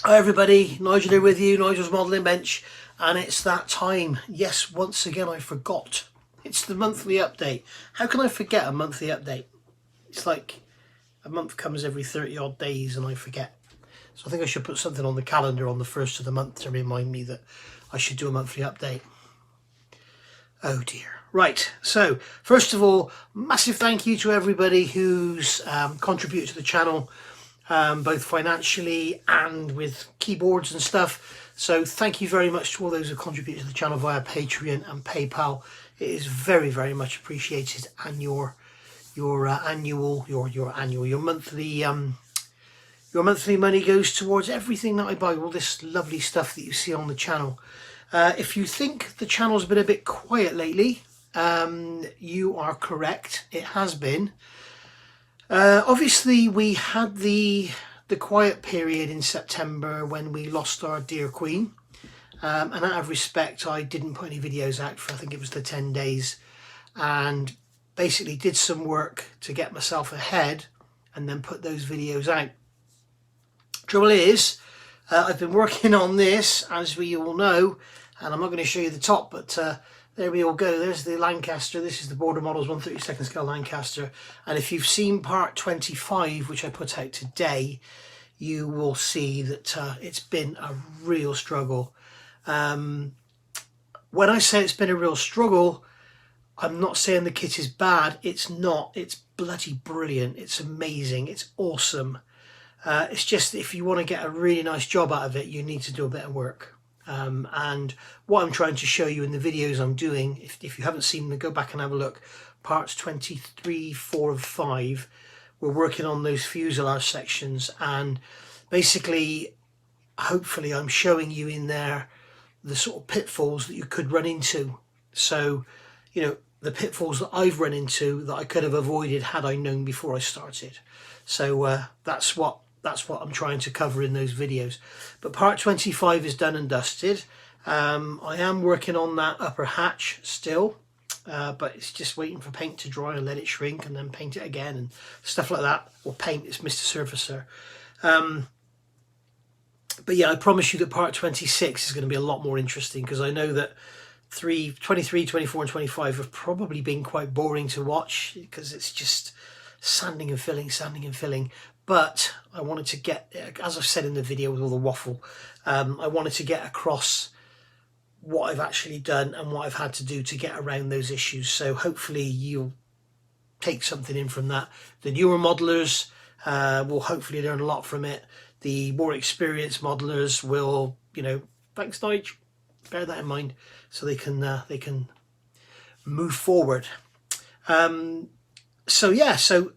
Hi everybody, Nigel here with you, Nigel's Modelling Bench, and it's that time. Yes, once again I forgot. It's the monthly update. How can I forget a monthly update? It's like a month comes every 30 odd days and I forget. So I think I should put something on the calendar on the first of the month to remind me that I should do a monthly update. Oh dear. Right, so first of all, massive thank you to everybody who's contributed to the channel, both financially and with keyboards and stuff. So thank you very much to all those who contribute to the channel via Patreon and PayPal. It is very, very much appreciated, and your monthly money goes towards everything that I buy, all this lovely stuff that you see on the channel. If you think the channel's been a bit quiet lately, you are correct. It has been. Obviously we had the quiet period in September when we lost our dear Queen, and out of respect I didn't put any videos out for, I think it was the 10 days, and basically did some work to get myself ahead and then put those videos out. Trouble is, I've been working on this, as we all know, and I'm not going to show you the top, but there we all go. There's the Lancaster. This is the Border Models 1/32 scale Lancaster. And if you've seen part 25, which I put out today, you will see that it's been a real struggle. When I say it's been a real struggle, I'm not saying the kit is bad. It's not. It's bloody brilliant. It's amazing. It's awesome. It's just if you want to get a really nice job out of it, you need to do a bit of work. And what I'm trying to show you in the videos I'm doing, if you haven't seen them, go back and have a look. Parts 23, 4 and 5, we're working on those fuselage sections, and basically, hopefully I'm showing you in there the sort of pitfalls that you could run into. So, you know, the pitfalls that I've run into that I could have avoided had I known before I started. So that's what I'm trying to cover in those videos. But part 25 is done and dusted. I am working on that upper hatch still, but it's just waiting for paint to dry and let it shrink and then paint it again and stuff like that. Or paint, it's Mr. Surfacer. But yeah, I promise you that part 26 is going to be a lot more interesting, because I know that 23, 24 and 25 have probably been quite boring to watch, because it's just sanding and filling. But I wanted to get, as I've said in the video with all the waffle, I wanted to get across what I've actually done and what I've had to do to get around those issues. So hopefully you'll take something in from that. The newer modelers will hopefully learn a lot from it. The more experienced modelers will, you know, thanks Nige, bear that in mind, so they can move forward. So yeah, so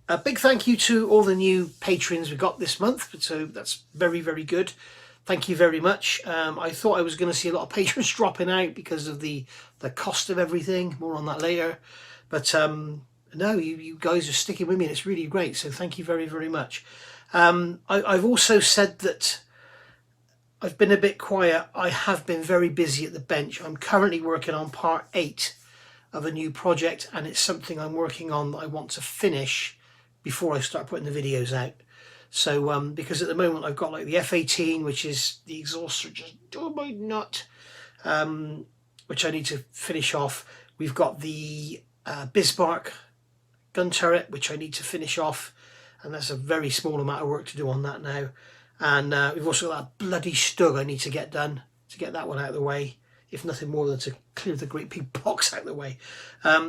a big thank you to all the new patrons we got this month. So that's very, very good. Thank you very much. I thought I was going to see a lot of patrons dropping out because of the cost of everything. More on that later. But no, you guys are sticking with me, and it's really great. So thank you very, very much. I've also said that I've been a bit quiet. I have been very busy at the bench. I'm currently working on part 8 of a new project, and it's something I'm working on that I want to finish before I start putting the videos out. So because at the moment I've got like the F18, which is the exhauster just oh my nut, which I need to finish off. We've got the Bismarck gun turret, which I need to finish off, and that's a very small amount of work to do on that now. And we've also got that bloody Stug I need to get done, to get that one out of the way, if nothing more than to clear the great big box out of the way.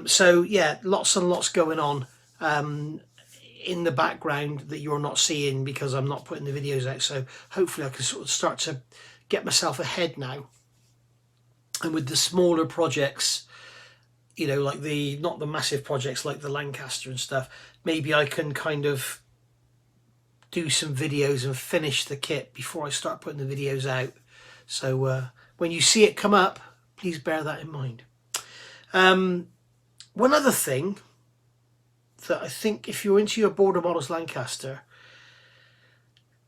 So yeah, lots and lots going on in the background that you're not seeing because I'm not putting the videos out. So hopefully I can sort of start to get myself ahead now. And with the smaller projects, you know, like not the massive projects like the Lancaster and stuff, maybe I can kind of do some videos and finish the kit before I start putting the videos out. So when you see it come up, please bear that in mind. One other thing that I think, if you're into your Border Models Lancaster,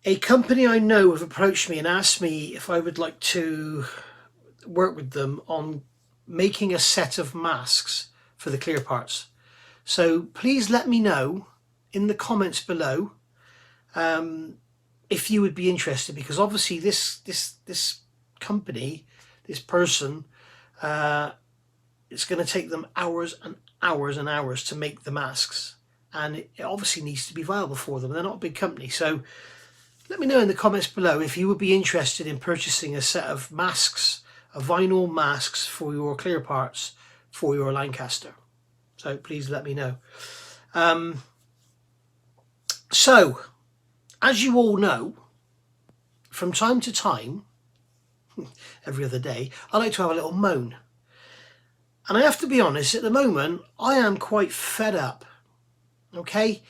a company I know have approached me and asked me if I would like to work with them on making a set of masks for the clear parts. So please let me know in the comments below if you would be interested, because obviously this company, this person, it's going to take them hours and hours and hours to make the masks, and it obviously needs to be viable for them. They're not a big company. So let me know in the comments below if you would be interested in purchasing a set of masks, of vinyl masks for your clear parts for your Lancaster. So please let me know. So as you all know, from time to time, every other day, I like to have a little moan. And I have to be honest, at the moment, I am quite fed up. Okay?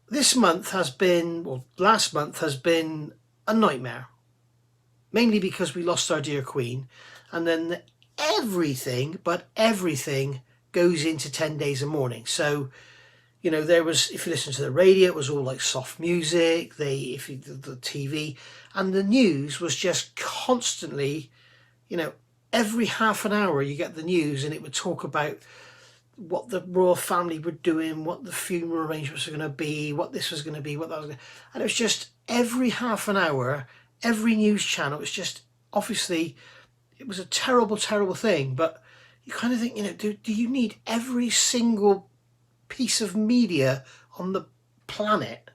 This month has been, well, last month has been a nightmare. Mainly because we lost our dear Queen. And then everything, but everything, goes into 10 days of mourning. So, you know, there was, if you listen to the radio, it was all like soft music, the TV, and the news was just constantly, you know, every half an hour you get the news and it would talk about what the royal family were doing, what the funeral arrangements were going to be, what this was going to be, what that was going to be. And it was just every half an hour, every news channel. It was just, obviously, it was a terrible, terrible thing. But you kind of think, you know, do you need every single piece of media on the planet,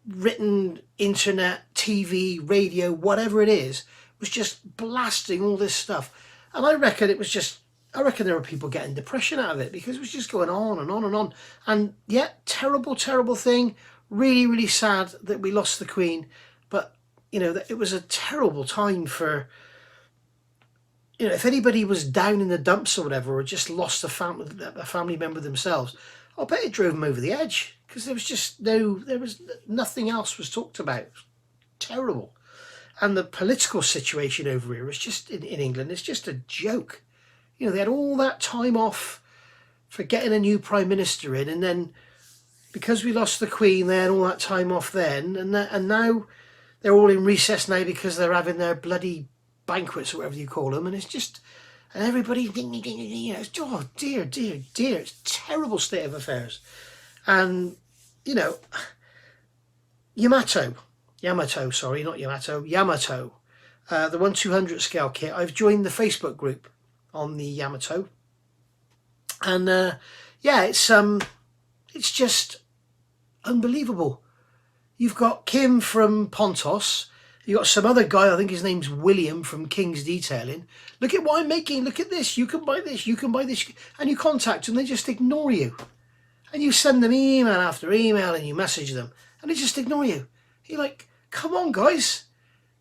written, internet, TV, radio, whatever it is, was just blasting all this stuff? And I reckon there were people getting depression out of it, because it was just going on and on and on. And yeah, terrible, terrible thing. Really, really sad that we lost the Queen. But, you know, it was a terrible time for, you know, if anybody was down in the dumps or whatever, or just lost a family member themselves, I bet it drove them over the edge, because there was nothing else was talked about. Terrible. And the political situation over here is just, in England, it's just a joke. You know, they had all that time off for getting a new Prime Minister in, and then because we lost the Queen, they had all that time off then, and now they're all in recess now because they're having their bloody banquets or whatever you call them, and it's just, and everybody, you know, it's, oh dear, dear, dear, it's a terrible state of affairs. And, you know, Yamato, sorry, not Yamato, Yamato, the 1/200 scale kit. I've joined the Facebook group on the Yamato, and yeah, it's just unbelievable. You've got Kim from Pontos, you've got some other guy, I think his name's William, from King's Detailing. Look at what I'm making, look at this, you can buy this, you can buy this, and you contact them, they just ignore you. And you send them email after email, and you message them, and they just ignore you. You're like, come on guys,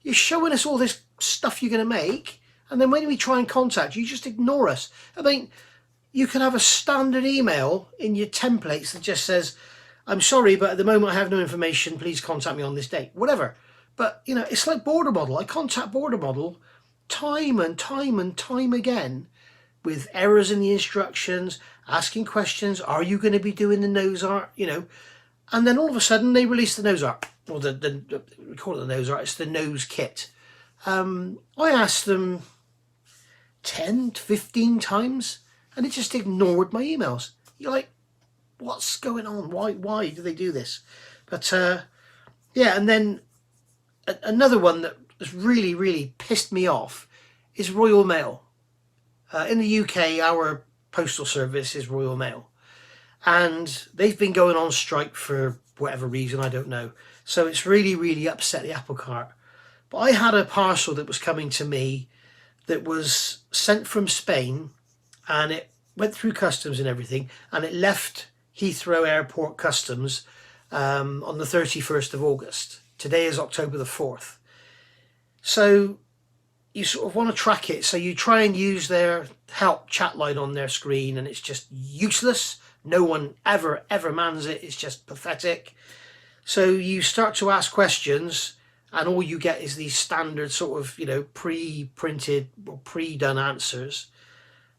you're showing us all this stuff you're going to make, and then when we try and contact you, you just ignore us. I mean, you can have a standard email in your templates that just says, I'm sorry, but at the moment I have no information, please contact me on this date, whatever. But, you know, it's like SpotModel. I contact SpotModel time and time and time again with errors in the instructions, asking questions, are you going to be doing the nose art, you know? And then all of a sudden they release the nose art, or we call it the nose art, it's the nose kit. I asked them 10 to 15 times and it just ignored my emails. You're like, what's going on? Why do they do this? But yeah, and then another one that has really, really pissed me off is Royal Mail. In the UK, our postal service is Royal Mail, and they've been going on strike for whatever reason, I don't know. So it's really, really upset the apple cart. But I had a parcel that was coming to me that was sent from Spain, and it went through customs and everything, and it left Heathrow Airport Customs on the 31st of August. Today is October the 4th. So you sort of want to track it, so you try and use their help chat line on their screen, and it's just useless. No one ever mans it. It's just pathetic. So you start to ask questions, and all you get is these standard sort of, you know, pre-printed or pre-done answers.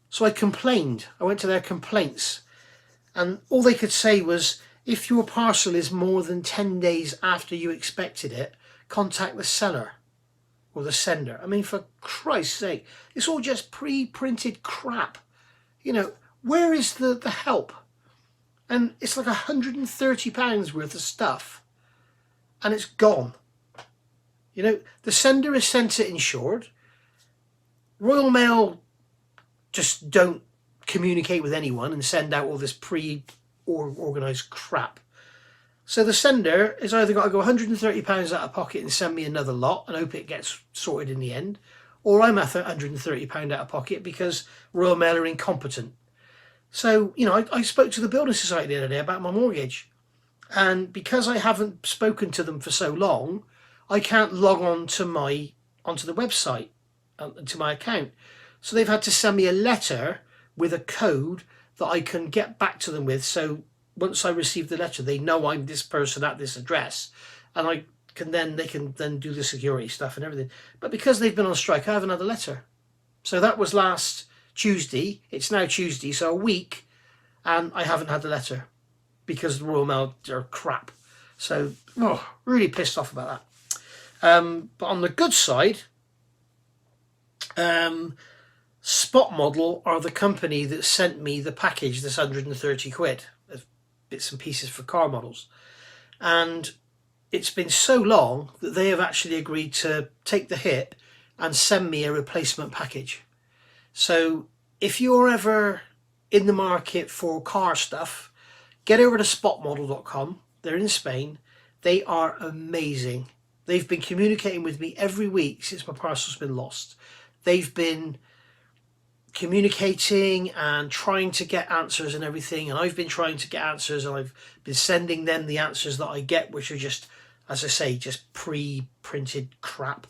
So I complained. I went to their complaints, and all they could say was, if your parcel is more than 10 days after you expected it, contact the seller or the sender. I mean, for Christ's sake, it's all just pre-printed crap. You know, where is the help? And it's like £130 worth of stuff. and it's gone. You know, the sender has sent it insured. Royal Mail just don't communicate with anyone and send out all this pre-organised crap. So the sender has either got to go £130 out of pocket and send me another lot and hope it gets sorted in the end, or I'm at £130 out of pocket because Royal Mail are incompetent. So, you know, I spoke to the Building Society the other day about my mortgage, and because I haven't spoken to them for so long, I can't log on to onto the website, to my account. So they've had to send me a letter with a code that I can get back to them with. So once I receive the letter, they know I'm this person at this address, and they can then do the security stuff and everything. But because they've been on strike, I haven't had a letter. So that was last Tuesday. It's now Tuesday, so a week, and I haven't had the letter because the Royal Mail are crap. So, really pissed off about that. But on the good side, SpotModel are the company that sent me the package, this 130 quid of bits and pieces for car models. And it's been so long that they have actually agreed to take the hit and send me a replacement package. So if you're ever in the market for car stuff, get over to spotmodel.com. They're in Spain. They are amazing. They've been communicating with me every week since my parcel's been lost. They've been communicating and trying to get answers and everything, and I've been trying to get answers, and I've been sending them the answers that I get, which are just, as I say, just pre-printed crap.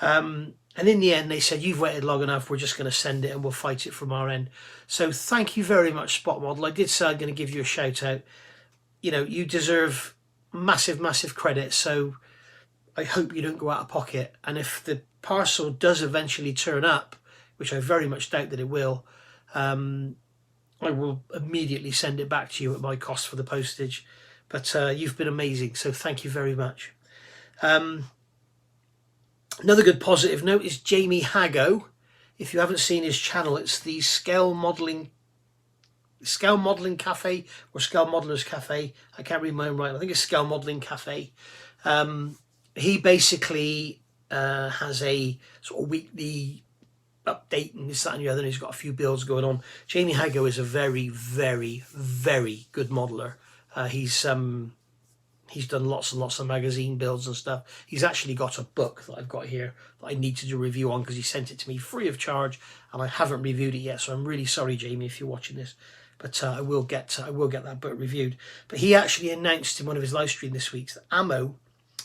And in the end, they said, you've waited long enough, we're just going to send it and we'll fight it from our end. So thank you very much, SpotModel. I did say I'm going to give you a shout out. You know, you deserve massive, massive credit. So I hope you don't go out of pocket. And if the parcel does eventually turn up, which I very much doubt that it will, I will immediately send it back to you at my cost for the postage. But you've been amazing, so thank you very much. Another good positive note is Jamie Hago. If you haven't seen his channel, it's the Scale Modelling Cafe or Scale Modelers Cafe. I can't read my own writing. I think it's Scale Modelling Cafe. He basically has a sort of weekly update and this, that and the other, and he's got a few builds going on. Jamie Hago is a very, very, very good modeler. He's done lots and lots of magazine builds and stuff. He's actually got a book that I've got here that I need to do a review on because he sent it to me free of charge, and I haven't reviewed it yet. So I'm really sorry, Jamie, if you're watching this, but I will get that book reviewed. But he actually announced in one of his live streams this week that Ammo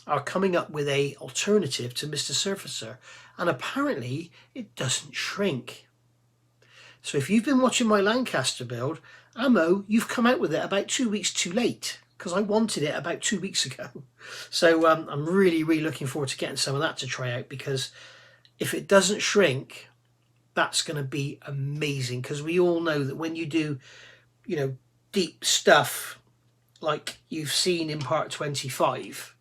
are coming up with a alternative to Mr. Surfacer, and apparently it doesn't shrink. So if you've been watching my Lancaster build, Ammo, you've come out with it about 2 weeks too late, because I wanted it about 2 weeks ago. So I'm really, really looking forward to getting some of that to try out, because if it doesn't shrink, that's going to be amazing. Because we all know that when you do, you know, deep stuff like you've seen in part 25,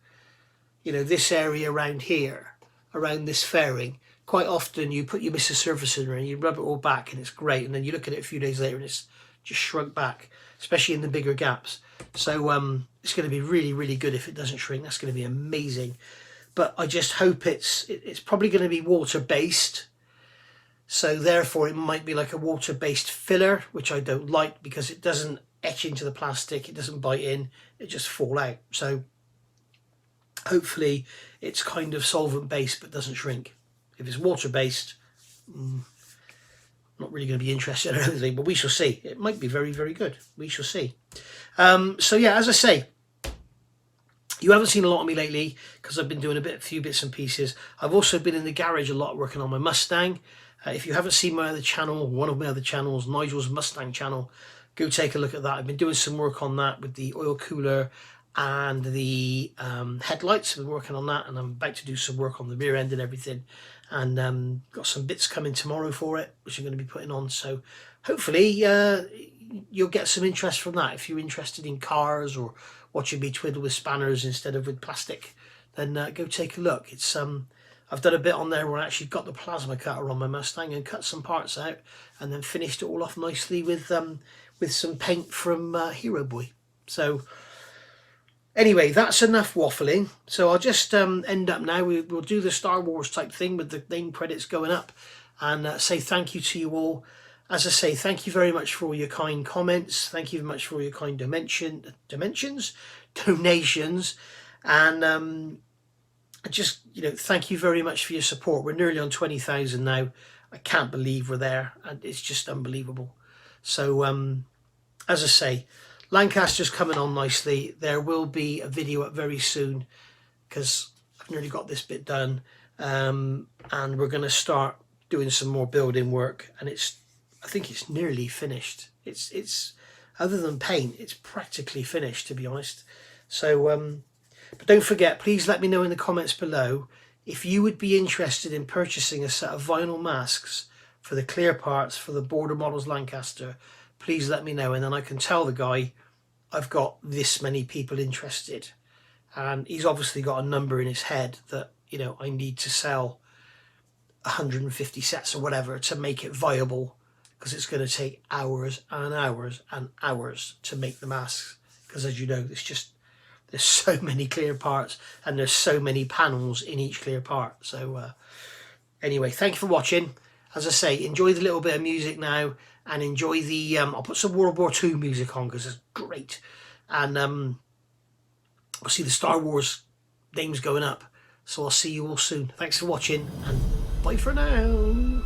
you know, this area around here, around this fairing, quite often you put your Mr. Surfacer in and you rub it all back and it's great, and then you look at it a few days later and it's just shrunk back, especially in the bigger gaps. So it's going to be really, really good if it doesn't shrink. That's going to be amazing. But I just hope it's probably going to be water-based. So therefore it might be like a water-based filler, which I don't like because it doesn't etch into the plastic, it doesn't bite in, it just fall out. So hopefully it's kind of solvent-based but doesn't shrink. If it's water-based, not really going to be interested in anything, but we shall see. It might be very, very good. We shall see. So yeah, as I say, you haven't seen a lot of me lately because I've been doing a few bits and pieces. I've also been in the garage a lot working on my Mustang. If you haven't seen my other channel, one of my other channels, Nigel's Mustang channel, go take a look at that. I've been doing some work on that with the oil cooler and the headlights. I've been working on that, and I'm about to do some work on the rear end and everything. And got some bits coming tomorrow for it, which I'm going to be putting on. So hopefully you'll get some interest from that. If you're interested in cars or watching me twiddle with spanners instead of with plastic, then go take a look. It's I've done a bit on there where I actually got the plasma cutter on my Mustang and cut some parts out, and then finished it all off nicely with some paint from Hero Boy. So Anyway, that's enough waffling. So I'll just end up now. We'll do the Star Wars type thing with the name credits going up, and say thank you to you all. As I say, thank you very much for all your kind comments. Thank you very much for all your kind donations, and just, you know, thank you very much for your support. We're nearly on 20,000 now. I can't believe we're there, and it's just unbelievable. So as I say, Lancaster's coming on nicely. There will be a video up very soon because I've nearly got this bit done, and we're going to start doing some more building work, and I think it's nearly finished. It's other than paint, it's practically finished, to be honest. So but don't forget, please let me know in the comments below if you would be interested in purchasing a set of vinyl masks for the clear parts for the Border Models Lancaster. Please let me know, and then I can tell the guy I've got this many people interested, and he's obviously got a number in his head that, you know, I need to sell 150 sets or whatever to make it viable, because it's going to take hours and hours and hours to make the masks, because as you know, there's so many clear parts and there's so many panels in each clear part. So anyway, thank you for watching. As I say, enjoy the little bit of music now, and enjoy the I'll put some World War II music on because it's great, and I'll see the Star Wars names going up. So I'll see you all soon. Thanks for watching, and bye for now.